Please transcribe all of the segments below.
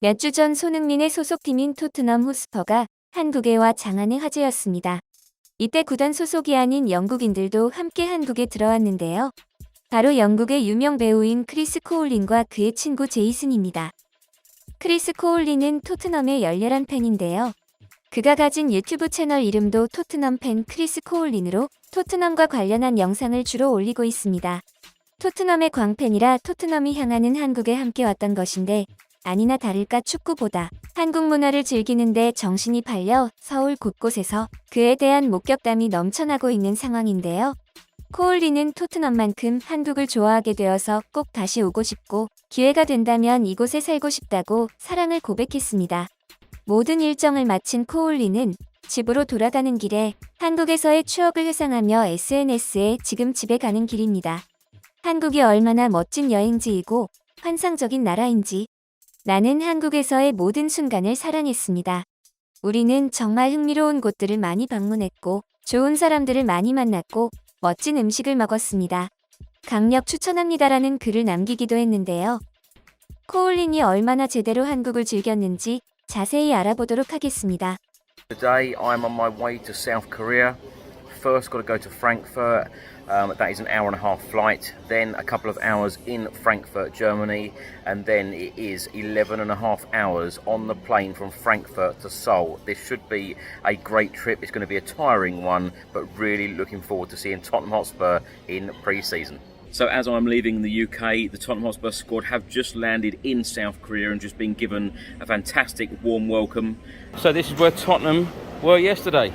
몇 주 전 손흥민의 소속팀인 토트넘 호스퍼가 한국에 와 장안의 화제였습니다. 이때 구단 소속이 아닌 영국인들도 함께 한국에 들어왔는데요. 바로 영국의 유명 배우인 크리스 코올린과 그의 친구 제이슨입니다. 크리스 코올린은 토트넘의 열렬한 팬인데요. 그가 가진 유튜브 채널 이름도 토트넘 팬 크리스 코올린으로 토트넘과 관련한 영상을 주로 올리고 있습니다. 토트넘의 광팬이라 토트넘이 향하는 한국에 함께 왔던 것인데 아니나 다를까 축구보다 한국 문화를 즐기는데 정신이 팔려 서울 곳곳에서 그에 대한 목격담이 넘쳐나고 있는 상황인데요. 코올리는 토트넘만큼 한국을 좋아하게 되어서 꼭 다시 오고 싶고 기회가 된다면 이곳에 살고 싶다고 사랑을 고백했습니다. 모든 일정을 마친 코올리는 집으로 돌아가는 길에 한국에서의 추억을 회상하며 SNS에 지금 집에 가는 길입니다. 한국이 얼마나 멋진 여행지이고 환상적인 나라인지 나는 한국에서의 모든 순간을 사랑했습니다. 우리는 정말 흥미로운 곳들을 많이 방문했고 좋은 사람들을 많이 만났고 멋진 음식을 먹었습니다. 강력 추천합니다라는 글을 남기기도 했는데요. 코올린이 얼마나 제대로 한국을 즐겼는지 자세히 알아보도록 하겠습니다. Today I'm on my way to South Korea. First got to go to Frankfurt. That is an hour and a half flight. Then a couple of hours in Frankfurt, Germany. And then it is 11 and a half hours on the plane from Frankfurt to Seoul. This should be a great trip. It's going to be a tiring one, but really looking forward to seeing Tottenham Hotspur in pre-season. So as I'm leaving the UK, the Tottenham Hotspur squad have just landed in South Korea and just been given a fantastic warm welcome. So this is where Tottenham were yesterday.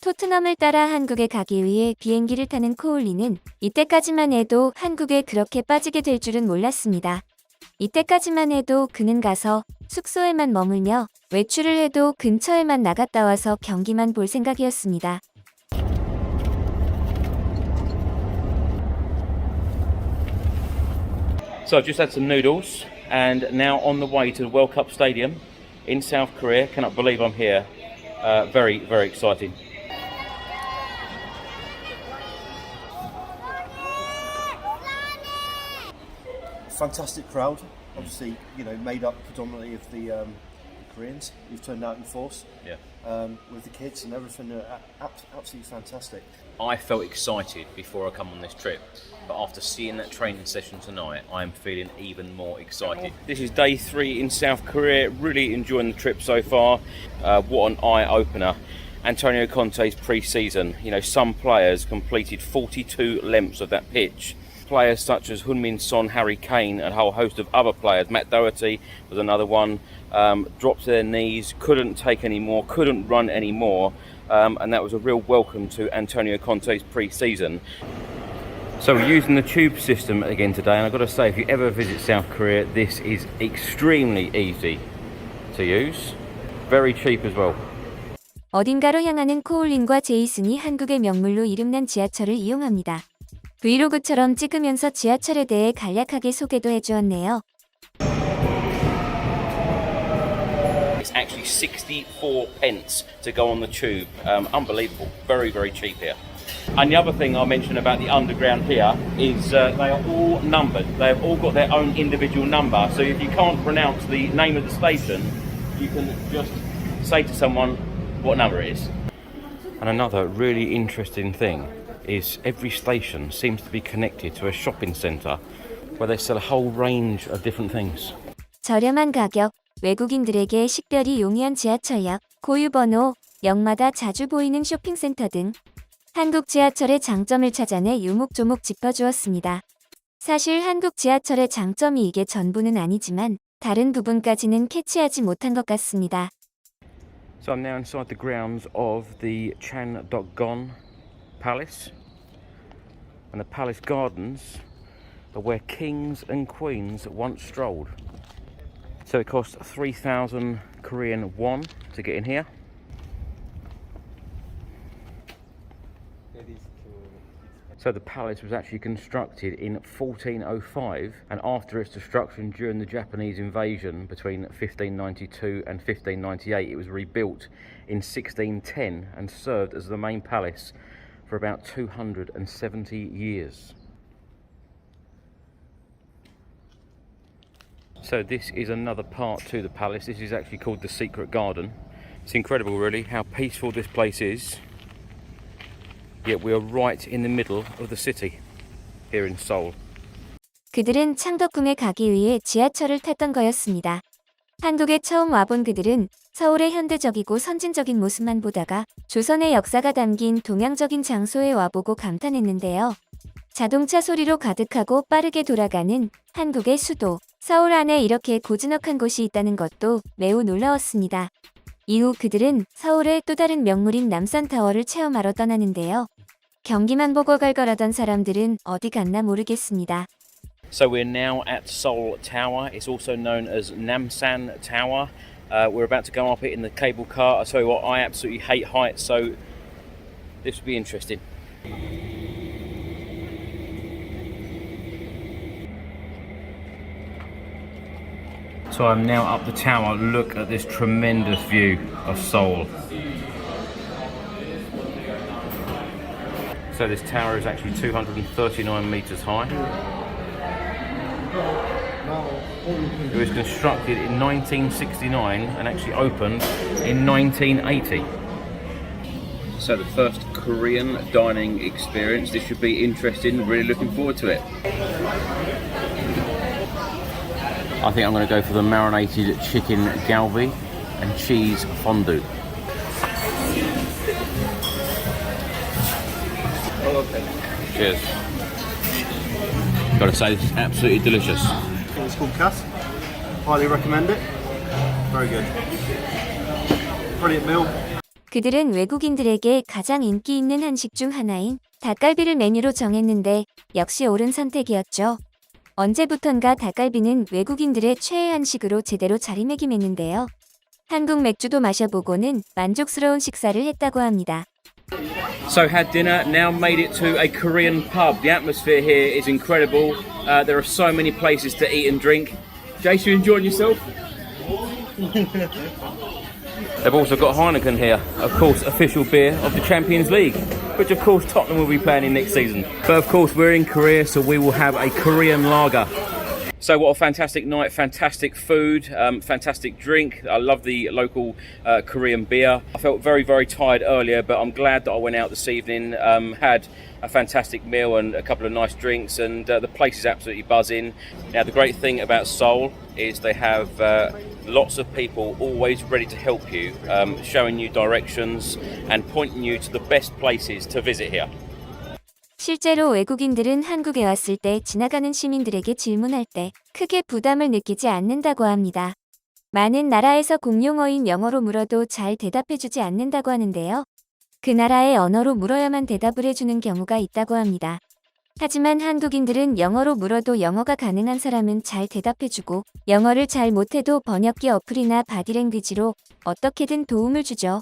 토트넘을 따라 한국에 가기 위해 비행기를 타는 코올리는 이때까지만 해도 한국에 그렇게 빠지게 될 줄은 몰랐습니다. 이때까지만 해도 그는 가서 숙소에만 머물며 외출을 해도 근처에만 나갔다 와서 경기만 볼 생각이었습니다. So I've just had some noodles and now on the way to the World Cup Stadium in South Korea. Cannot believe I'm here. Very, very exciting. Fantastic crowd, obviously, made up predominantly of the Koreans who've turned out in force. Yeah. With the kids and everything, absolutely fantastic. I felt excited before I come on this trip, but after seeing that training session tonight, I am feeling even more excited. This is day 3 in South Korea. Really enjoying the trip so far. What an eye-opener. Antonio Conte's pre-season. Some players completed 42 lengths of that pitch. Players such as Heung-min Son, Harry Kane and a whole host of other players, Matt Doherty was another one, dropped to their knees, couldn't take any more, couldn't run any more, and that was a real welcome to Antonio Conte's pre-season. So we're using the tube system again today, and I've got to say, if you ever visit South Korea, this is extremely easy to use, very cheap as well. 어딘가로 향하는 코올린과 제이슨이 한국의 명물로 이름난 지하철을 이용합니다. 브이로그처럼 찍으면서 지하철에 대해 간략하게 소개도 해주었네요. It's actually 64 pence to go on the tube. Unbelievable. Very, very cheap here. And the other thing I'll mention about the underground here is they are all numbered. They've all got their own individual number. So if you can't pronounce the name of the station, you can just say to someone what number it is. And another really interesting thing is every station seems to be connected to a shopping centre where they sell a whole range of different things. 저렴한 가격, 외국인들에게 식별이 용이한 지하철역, 고유번호, 역마다 자주 보이는 쇼핑센터 등 한국 지하철의 장점을 찾아내 요목조목 짚어주었습니다. 사실 한국 지하철의 장점이 이게 전부는 아니지만 다른 부분까지는 캐치하지 못한 것 같습니다. So I'm now inside the grounds of the Chan-dok-gon Palace, and the palace gardens are where kings and queens once strolled. So it cost 3,000 Korean won to get in here. So the palace was actually constructed in 1405, and after its destruction during the Japanese invasion between 1592 and 1598, it was rebuilt in 1610 and served as the main palace for about 270 years. So this is another part to the palace. This is actually called the Secret Garden. It's incredible really how peaceful this place is. Yet we are right in the middle of the city here in Seoul. 그들은 창덕궁에 가기 위해 지하철을 탔던 거였습니다. 한국에 처음 와본 그들은 서울의 현대적이고 선진적인 모습만 보다가 조선의 역사가 담긴 동양적인 장소에 와보고 감탄했는데요. 자동차 소리로 가득하고 빠르게 돌아가는 한국의 수도, 서울 안에 이렇게 고즈넉한 곳이 있다는 것도 매우 놀라웠습니다. 이후 그들은 서울의 또 다른 명물인 남산타워를 체험하러 떠나는데요. 경기만 보고 갈걸하던 사람들은 어디 갔나 모르겠습니다. So we're now at Seoul Tower. It's also known as Namsan Tower. We're about to go up it in the cable car. I tell you what, I absolutely hate heights, so this will be interesting. So I'm now up the tower. Look at this tremendous view of Seoul. So this tower is actually 239 meters high. It was constructed in 1969 and actually opened in 1980. So the first Korean dining experience. This should be interesting. Really looking forward to it. I think I'm going to go for the marinated chicken galbi and cheese fondue. Cheers. Got to say, this is absolutely delicious. It's called Cass. Highly recommend it. Very good. Brilliant meal. 그들은 외국인들에게 가장 인기 있는 한식 중 하나인 닭갈비를 메뉴로 정했는데 역시 옳은 선택이었죠. 언제부턴가 닭갈비는 외국인들의 최애 한식으로 제대로 자리매김했는데요. 한국 맥주도 마셔보고는 만족스러운 식사를 했다고 합니다. So had dinner, now made it to a Korean pub. The atmosphere here is incredible. There are so many places to eat and drink. Jace, you enjoying yourself? They've also got Heineken here, of course, official beer of the Champions League, which of course Tottenham will be playing in next season. But of course we're in Korea, so we will have a Korean lager. So what a fantastic night, fantastic food, fantastic drink. I love the local Korean beer. I felt very, very tired earlier, but I'm glad that I went out this evening, had a fantastic meal and a couple of nice drinks, and the place is absolutely buzzing. Now the great thing about Seoul is they have lots of people always ready to help you, showing you directions and pointing you to the best places to visit here. 실제로 외국인들은 한국에 왔을 때 지나가는 시민들에게 질문할 때 크게 부담을 느끼지 않는다고 합니다. 많은 나라에서 공용어인 영어로 물어도 잘 대답해주지 않는다고 하는데요. 그 나라의 언어로 물어야만 대답을 해주는 경우가 있다고 합니다. 하지만 한국인들은 영어로 물어도 영어가 가능한 사람은 잘 대답해주고 영어를 잘 못해도 번역기 어플이나 바디랭귀지로 어떻게든 도움을 주죠.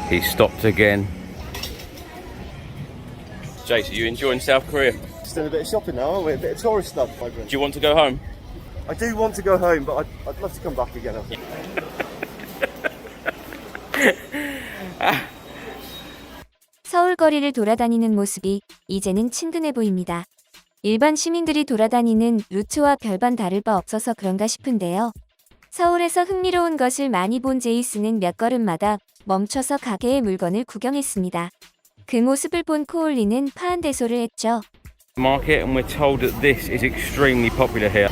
He stopped again. Jace, are you enjoying South Korea? Just doing a bit of shopping now, aren't we? A bit of tourist stuff, my friend. Do you want to go home? I do want to go home, but I'd love to come back again, I think. 서울 거리를 돌아다니는 모습이 이제는 친근해 보입니다. 일반 시민들이 돌아다니는 루트와 별반 다를 바 없어서 그런가 싶은데요. 서울에서 흥미로운 것을 많이 본 제이슨은 몇 걸음마다 멈춰서 가게의 물건을 구경했습니다. 그 모습을 본 코올리는 파한대소를 했죠. Market, and we're told that this is extremely popular here.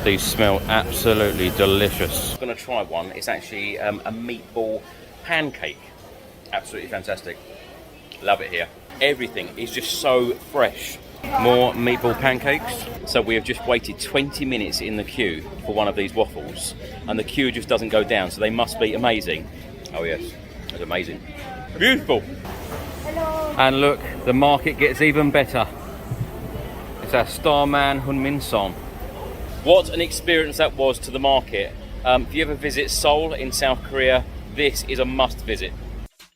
These smell absolutely delicious. I'm going to try one. It's actually a meatball pancake. Absolutely fantastic. Love it here. Everything is just so fresh. More meatball pancakes. So we have just waited 20 minutes in the queue for one of these waffles, and the queue just doesn't go down, so they must be amazing. Oh yes, that's amazing. Beautiful. Hello. And look, the market gets even better. It's our Starman Hunmin Son. What an experience that was to the market. If you ever visit Seoul in South Korea, this is a must visit.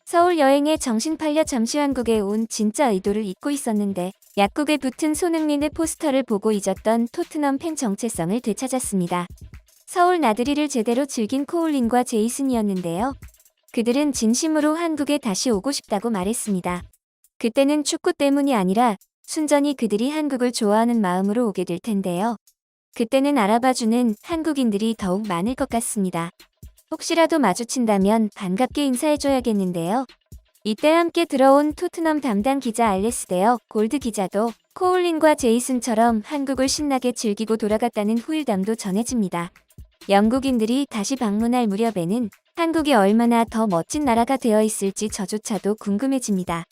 서울 여행에 정신 팔려 잠시 한국에 온 진짜 의도를 잊고 있었는데 약국에 붙은 손흥민의 포스터를 보고 잊었던 토트넘 팬 정체성을 되찾았습니다. 서울 나들이를 제대로 즐긴 코올린과 제이슨이었는데요. 그들은 진심으로 한국에 다시 오고 싶다고 말했습니다. 그때는 축구 때문이 아니라 순전히 그들이 한국을 좋아하는 마음으로 오게 될 텐데요. 그때는 알아봐주는 한국인들이 더욱 많을 것 같습니다. 혹시라도 마주친다면 반갑게 인사해줘야겠는데요. 이때 함께 들어온 토트넘 담당 기자 알레스데어 골드 기자도 코울린과 제이슨처럼 한국을 신나게 즐기고 돌아갔다는 후일담도 전해집니다. 영국인들이 다시 방문할 무렵에는 한국이 얼마나 더 멋진 나라가 되어 있을지 저조차도 궁금해집니다.